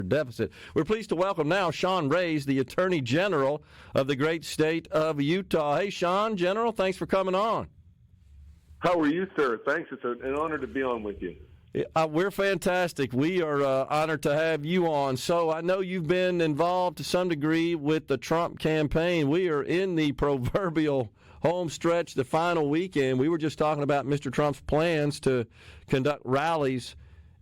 deficit. We're pleased to welcome now Sean Reyes, the Attorney General of the great state of Utah. Hey, Sean, General, thanks for coming on. How are you, sir? Thanks. It's an honor to be on with you. We're fantastic. We are honored to have you on. So I know you've been involved to some degree with the Trump campaign. We are in the proverbial home stretch, the final weekend. We were just talking about Mr. Trump's plans to conduct rallies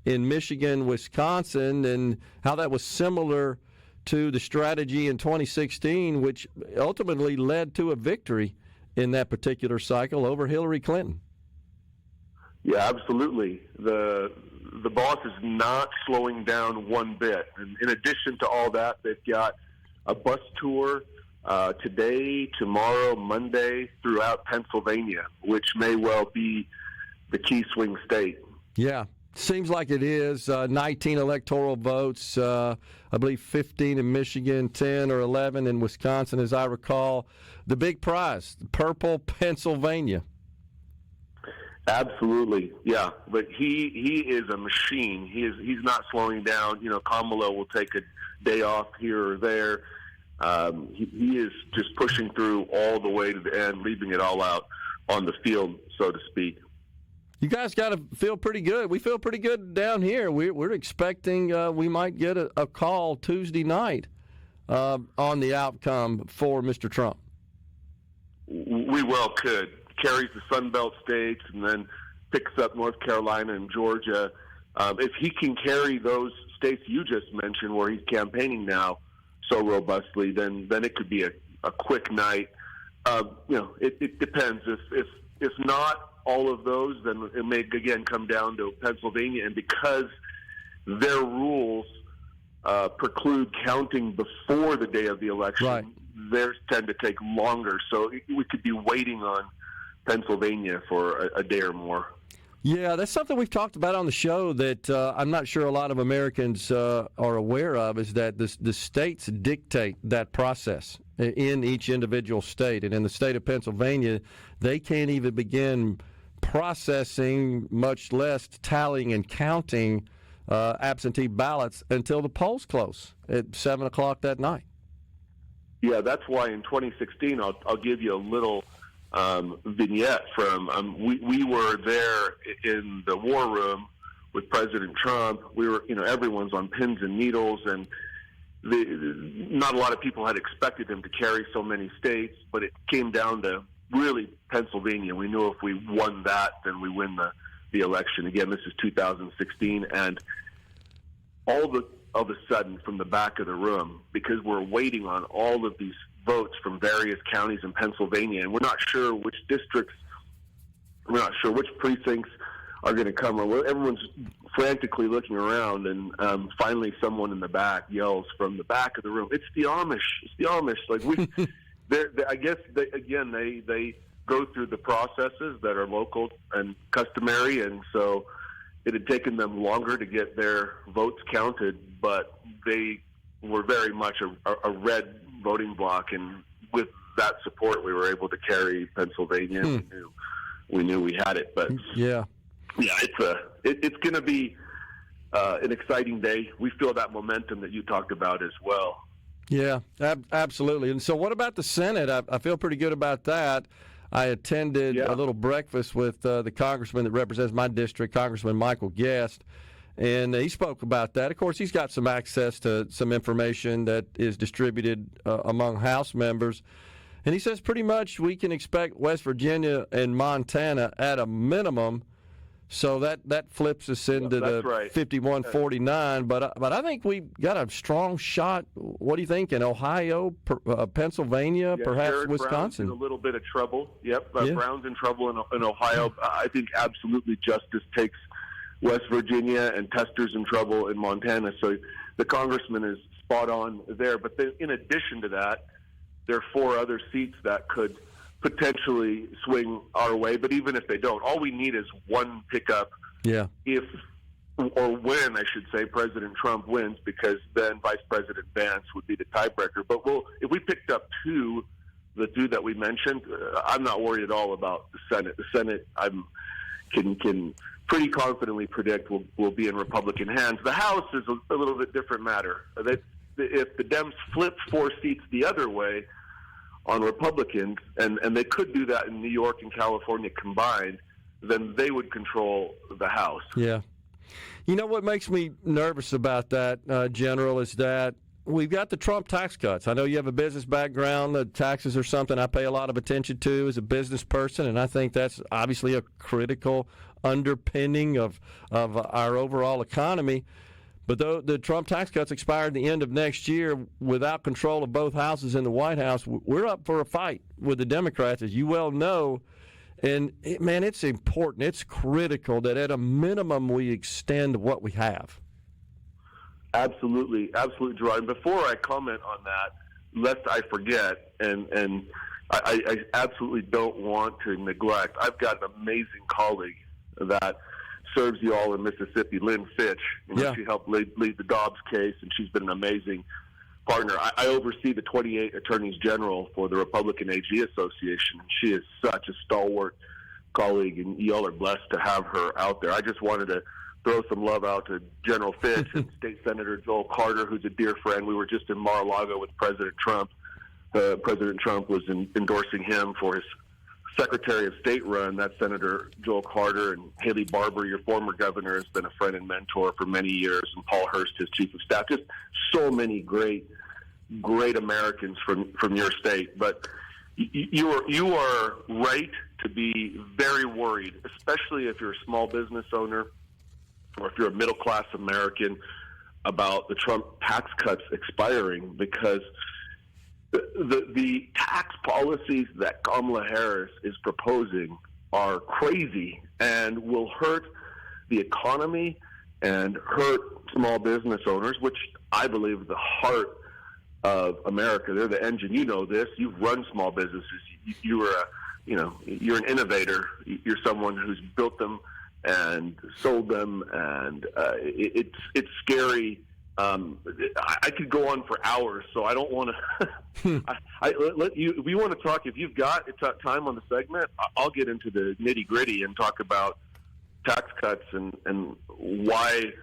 in Michigan, Wisconsin, and how that was similar to the strategy in 2016, which ultimately led to a victory in that particular cycle over Hillary Clinton. Yeah, absolutely. The boss is not slowing down one bit. And in addition to all that, they've got a bus tour today, tomorrow, Monday throughout Pennsylvania, which may well be the key swing state. Yeah. Seems like it is. 19 electoral votes, I believe 15 in Michigan, 10 or 11 in Wisconsin, as I recall. The big prize, purple Pennsylvania. Absolutely, yeah. But he is a machine. He's not slowing down. You know, Kamala will take a day off here or there. He is just pushing through all the way to the end, leaving it all out on the field, so to speak. You guys got to feel pretty good. We feel pretty good down here. We're expecting we might get a call Tuesday night on the outcome for Mr. Trump. We well could. Carries the Sun Belt states and then picks up North Carolina and Georgia. If he can carry those states you just mentioned where he's campaigning now so robustly, then it could be a quick night. It depends. If not all of those, then it may again come down to Pennsylvania. And because their rules preclude counting before the day of the election, right, theirs tend to take longer. So we could be waiting on Pennsylvania for a day or more. Yeah, that's something we've talked about on the show that I'm not sure a lot of Americans are aware of, is that the states dictate that process in each individual state. And in the state of Pennsylvania, they can't even begin processing, much less tallying and counting absentee ballots until the polls close at 7 o'clock that night. Yeah, that's why in 2016, I'll give you a little vignette from we were there in the war room with President Trump. We were, everyone's on pins and needles, and not a lot of people had expected him to carry so many states, but it came down to really Pennsylvania. We knew if we won that, then we win the election. Again, this is 2016, and all of a sudden, from the back of the room, because we're waiting on all of these votes from various counties in Pennsylvania, and we're not sure which districts, we're not sure which precincts are going to come. Everyone's frantically looking around, and finally someone in the back yells from the back of the room, "It's the Amish! It's the Amish!" Like I guess they go through the processes that are local and customary, and so it had taken them longer to get their votes counted, but they were very much a red voting bloc, and with that support, we were able to carry Pennsylvania. We knew we had it, but it's going to be an exciting day. We feel that momentum that you talked about as well. Yeah, absolutely. And so, what about the Senate? I feel pretty good about that. I attended a little breakfast with the congressman that represents my district, Congressman Michael Guest, and he spoke about that. Of course, he's got some access to some information that is distributed among House members. And he says pretty much we can expect West Virginia and Montana at a minimum. So that flips us into the 51-49. But I think we got a strong shot. What do you think, in Ohio, Pennsylvania, perhaps Jared Wisconsin? Brown's in a little bit of trouble. Yep, Brown's in trouble in Ohio. I think absolutely justice takes West Virginia, and Tester's in trouble in Montana. So the congressman is spot on there. But then, in addition to that, there are 4 other seats that could potentially swing our way. But even if they don't, all we need is one pickup. Yeah. If or when, I should say, President Trump wins, because then Vice President Vance would be the tiebreaker. But if we picked up the two that we mentioned, I'm not worried at all about the Senate. The Senate can pretty confidently predict will be in Republican hands. The House is a little bit different matter. If the Dems flip 4 seats the other way on Republicans, and they could do that in New York and California combined, then they would control the House. Yeah. You know what makes me nervous about that, General, is that we've got the Trump tax cuts. I know you have a business background. The taxes are something I pay a lot of attention to as a business person, and I think that's obviously a critical underpinning of our overall economy. But the Trump tax cuts expire at the end of next year without control of both houses in the White House. We're up for a fight with the Democrats, as you well know. And, man, it's important. It's critical that at a minimum we extend what we have. Absolutely, Gerard. And before I comment on that, lest I forget, and I absolutely don't want to neglect, I've got an amazing colleague that serves you all in Mississippi, Lynn Fitch. She helped lead the Dobbs case, and she's been an amazing partner. I oversee the 28 attorneys general for the Republican AG Association. She is such a stalwart colleague, and y'all are blessed to have her out there. I just wanted to throw some love out to General Fitch and State Senator Joel Carter, who's a dear friend. We were just in Mar-a-Lago with President Trump. President Trump was endorsing him for his Secretary of State run. That's Senator Joel Carter. And Haley Barbour, your former governor, has been a friend and mentor for many years, and Paul Hurst, his chief of staff. Just so many great Americans from your state. But you are right to be very worried, especially if you're a small business owner or if you're a middle-class American, about the Trump tax cuts expiring, because the tax policies that Kamala Harris is proposing are crazy and will hurt the economy and hurt small business owners, which I believe is the heart of America. They're the engine. You know this. You've run small businesses. You're an innovator. You're someone who's built them and sold them, and it's scary. I could go on for hours, so I don't want to. If you want to talk, if you've got time on the segment, I'll get into the nitty gritty and talk about tax cuts and why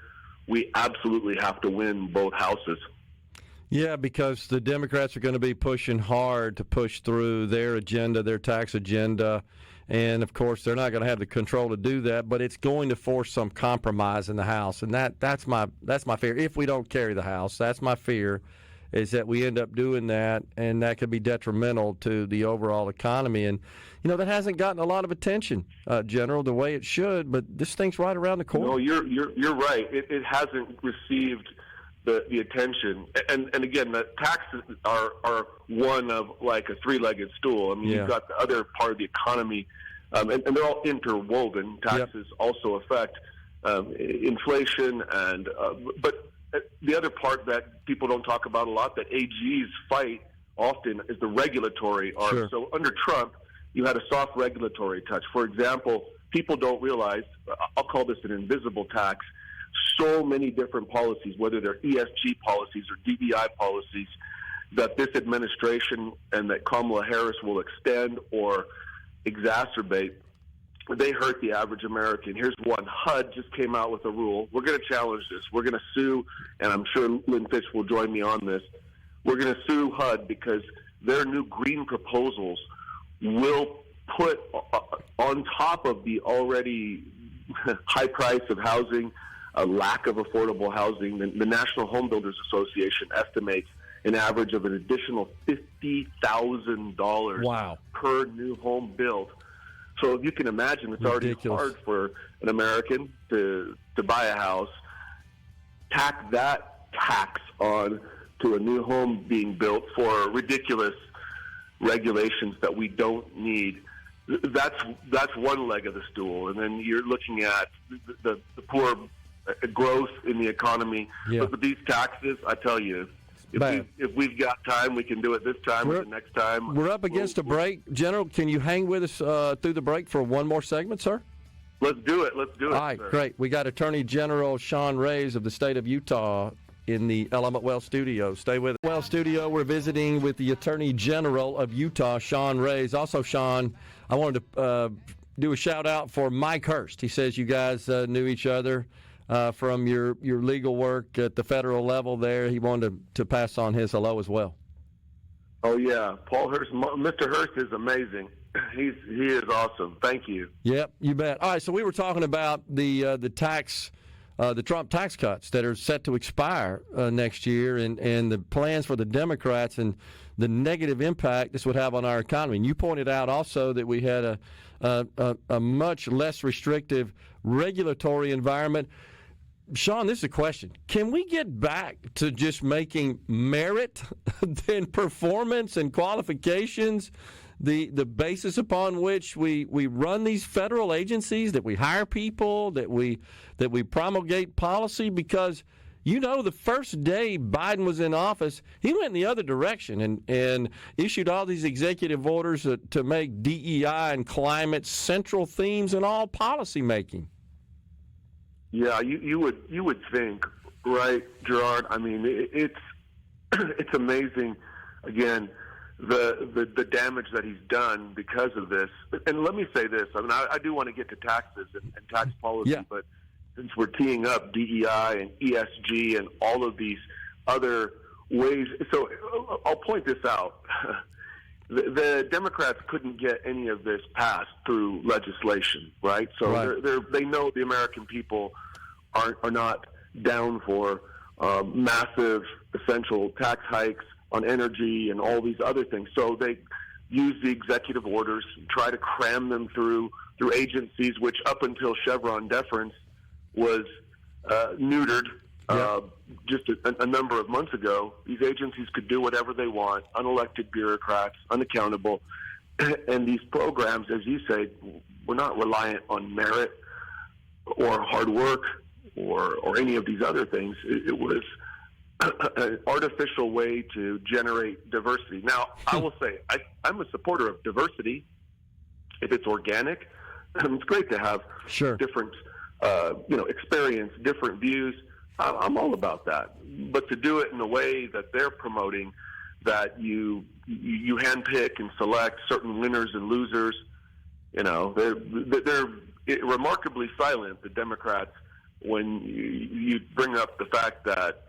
we absolutely have to win both houses. Yeah, because the Democrats are going to be pushing hard to push through their agenda, their tax agenda. And, of course, they're not going to have the control to do that, but it's going to force some compromise in the House. And that's my fear. If we don't carry the House, that's my fear, is that we end up doing that, and that could be detrimental to the overall economy. And, that hasn't gotten a lot of attention, General, the way it should, but this thing's right around the corner. No, you're right. It hasn't received the attention. And again, the taxes are one of like a three-legged stool. I mean, You've got the other part of the economy, and they're all interwoven. Taxes also affect inflation, and but the other part that people don't talk about a lot, that AGs fight often, is the regulatory arm. Sure. So under Trump, you had a soft regulatory touch. For example, people don't realize, I'll call this an invisible tax, so many different policies, whether they're ESG policies or DEI policies, that this administration and that Kamala Harris will extend or exacerbate. They hurt the average American. Here's one. HUD just came out with a rule. We're going to challenge this. We're going to sue, and I'm sure Lynn Fitch will join me on this. We're going to sue HUD because their new green proposals will put on top of the already high price of housing, a lack of affordable housing. The National Home Builders Association estimates an average of an additional $50,000 per new home built. So if you can imagine, it's ridiculous. Already hard for an American to buy a house. Tack that tax on to a new home being built for ridiculous regulations that we don't need. That's one leg of the stool. And then you're looking at the poor growth in the economy. Yeah. But these taxes, I tell you, if we've got time, we can do it this time or the next time. We're up against a break. General, can you hang with us through the break for one more segment, sir? Let's do it. All right, sir. Great. We got Attorney General Sean Reyes of the state of Utah in the Element Well studio. Stay with us. Well studio, we're visiting with the Attorney General of Utah, Sean Reyes. Also, Sean, I wanted to do a shout out for Mike Hurst. He says you guys knew each other from your legal work at the federal level there. He wanted to pass on his hello as well. Oh yeah, Paul Hurst, Mr. Hurst is amazing. He is awesome. Thank you. Yep, you bet. All right, so we were talking about the Trump tax cuts that are set to expire next year, and the plans for the Democrats and the negative impact this would have on our economy. And you pointed out also that we had a much less restrictive regulatory environment. Sean, this is a question. Can we get back to just making merit than performance and qualifications the basis upon which we run these federal agencies, that we hire people, that we promulgate policy? Because the first day Biden was in office, he went in the other direction and issued all these executive orders to make DEI and climate central themes in all policy making. Yeah, you would think, right, Gerard? I mean, it's amazing. Again, the damage that he's done because of this. And let me say this: I mean, I do want to get to taxes and tax policy, but since we're teeing up DEI and ESG and all of these other ways, so I'll point this out. The Democrats couldn't get any of this passed through legislation, right? So they know the American people are not down for massive essential tax hikes on energy and all these other things. So they use the executive orders, try to cram them through agencies, which up until Chevron deference was neutered. Just a number of months ago, these agencies could do whatever they want, unelected bureaucrats, unaccountable. And these programs, as you say, were not reliant on merit or hard work or any of these other things. It was an artificial way to generate diversity. Now, I will say, I'm a supporter of diversity. If it's organic, it's great to have different experience, different views. I'm all about that. But to do it in a way that they're promoting, that you handpick and select certain winners and losers, they're remarkably silent, the Democrats, when you bring up the fact that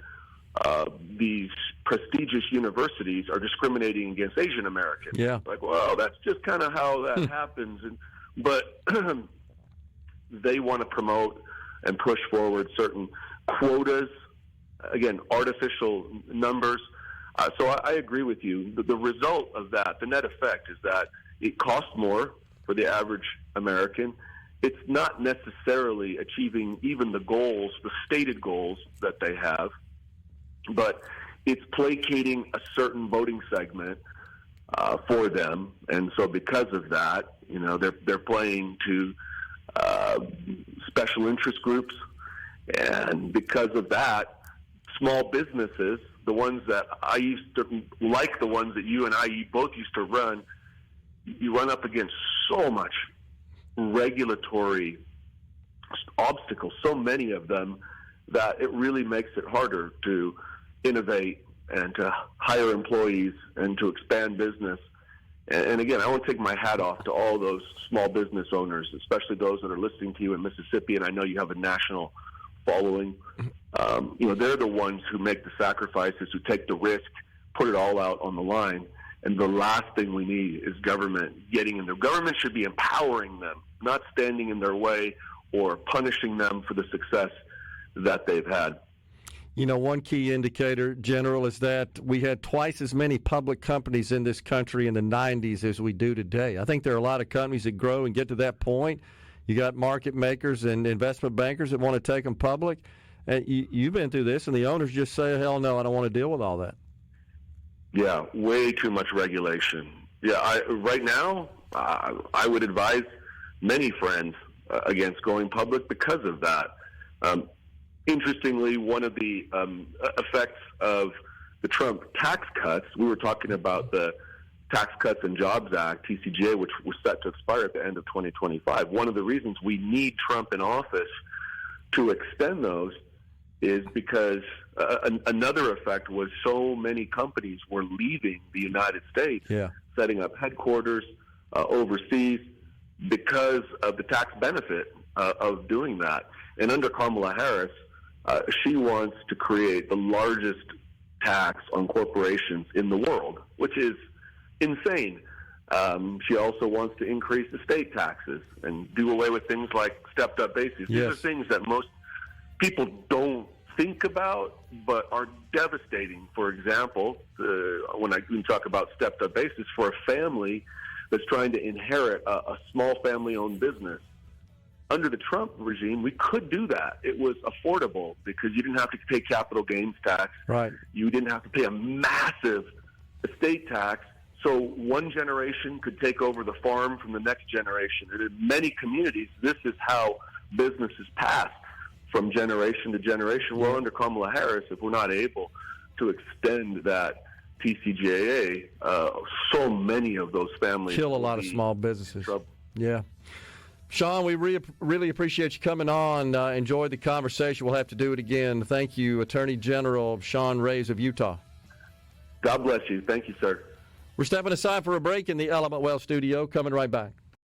these prestigious universities are discriminating against Asian Americans. Yeah. Like, well, that's just kind of how that happens. But they want to promote and push forward certain quotas, again, artificial numbers. So I agree with you. The result of that, the net effect, is that it costs more for the average American. It's not necessarily achieving even the goals, the stated goals that they have, but it's placating a certain voting segment for them. And so because of that, they're playing to special interest groups. And because of that, small businesses, the ones that I used to like, the ones that you and I both used to run, you run up against so much regulatory obstacles, so many of them, that it really makes it harder to innovate and to hire employees and to expand business. And again, I want to take my hat off to all those small business owners, especially those that are listening to you in Mississippi, and I know you have a national following. They're the ones who make the sacrifices, who take the risk, put it all out on the line. And the last thing we need is government getting in there. Government should be empowering them, not standing in their way or punishing them for the success that they've had. One key indicator, General, is that we had twice as many public companies in this country in the 90s as we do today. I think there are a lot of companies that grow and get to that point. You got market makers and investment bankers that want to take them public. And you've been through this, and the owners just say, hell no, I don't want to deal with all that. Yeah, way too much regulation. Yeah, right now, I would advise many friends against going public because of that. Interestingly, one of the effects of the Trump tax cuts, we were talking about the Tax Cuts and Jobs Act, TCJA, which was set to expire at the end of 2025. One of the reasons we need Trump in office to extend those is because another effect was so many companies were leaving the United States, setting up headquarters overseas. because of the tax benefit of doing that. And under Kamala Harris, she wants to create the largest tax on corporations in the world, which is insane. She also wants to increase estate taxes and do away with things like stepped-up bases. These are things that most people don't think about, but are devastating. For example, when I talk about stepped-up basis, for a family that's trying to inherit a small family-owned business, under the Trump regime, we could do that. It was affordable because you didn't have to pay capital gains tax. Right. You didn't have to pay a massive estate tax. So one generation could take over the farm from the next generation. And in many communities, this is how business is passed from generation to generation. Well, under Kamala Harris, if we're not able to extend that TCJA, so many of those families kill a lot of small businesses. Yeah. Sean, we really appreciate you coming on. Enjoyed the conversation. We'll have to do it again. Thank you, Attorney General Sean Reyes of Utah. God bless you. Thank you, sir. We're stepping aside for a break in the Element Wealth studio. Coming right back.